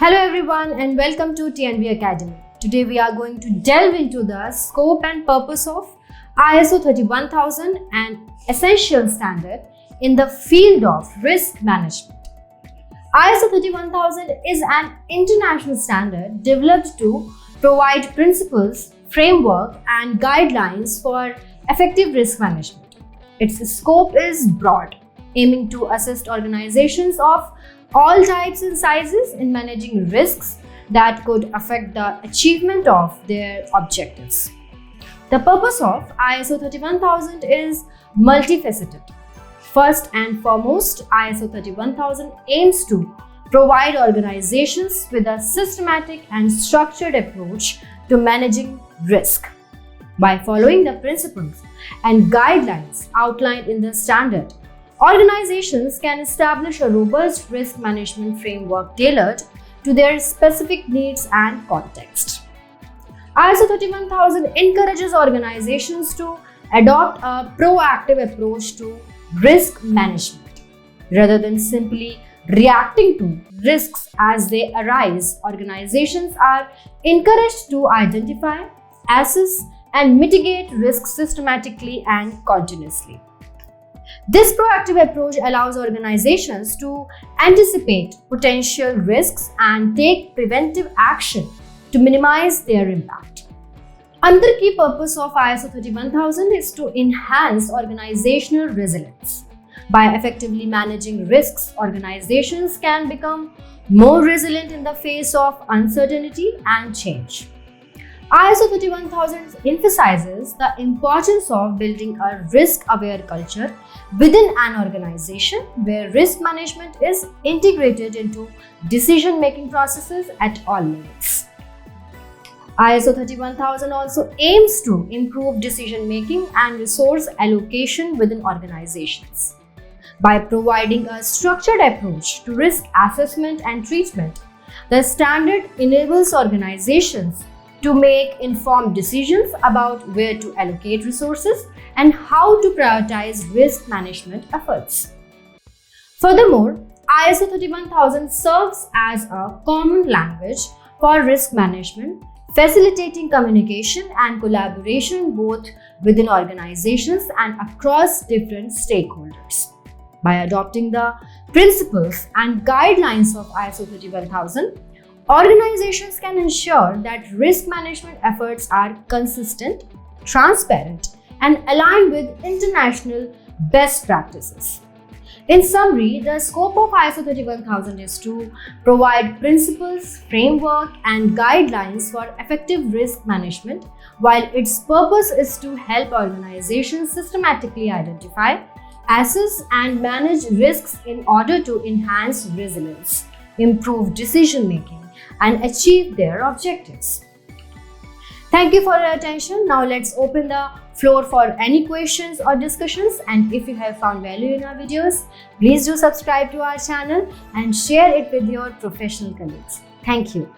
Hello everyone and welcome to TNB Academy. Today we are going to delve into the scope and purpose of ISO 31000 and essential standard in the field of risk management. ISO 31000 is an international standard developed to provide principles, framework and guidelines for effective risk management. Its scope is broad, aiming to assist organizations of all types and sizes in managing risks that could affect the achievement of their objectives. The purpose of ISO 31000 is multifaceted. First and foremost, ISO 31000 aims to provide organizations with a systematic and structured approach to managing risk. By following the principles and guidelines outlined in the standard, organizations can establish a robust risk management framework tailored to their specific needs and context. ISO 31000 encourages organizations to adopt a proactive approach to risk management. Rather than simply reacting to risks as they arise, organizations are encouraged to identify, assess, and mitigate risks systematically and continuously. This proactive approach allows organizations to anticipate potential risks and take preventive action to minimize their impact. Another key purpose of ISO 31000 is to enhance organizational resilience. By effectively managing risks, organizations can become more resilient in the face of uncertainty and change. ISO 31000 emphasizes the importance of building a risk-aware culture within an organization where risk management is integrated into decision-making processes at all levels. ISO 31000 also aims to improve decision-making and resource allocation within organizations. By providing a structured approach to risk assessment and treatment, the standard enables organizations to make informed decisions about where to allocate resources and how to prioritize risk management efforts. Furthermore, ISO 31000 serves as a common language for risk management, facilitating communication and collaboration both within organizations and across different stakeholders. By adopting the principles and guidelines of ISO 31000, organizations can ensure that risk management efforts are consistent, transparent, and aligned with international best practices. In summary, the scope of ISO 31000 is to provide principles, framework, and guidelines for effective risk management, while its purpose is to help organizations systematically identify, assess, and manage risks in order to enhance resilience, improve decision-making, and achieve their objectives. Thank you for your attention. Now let's open the floor for any questions or discussions, and if you have found value in our videos, please do subscribe to our channel and share it with your professional colleagues. Thank you.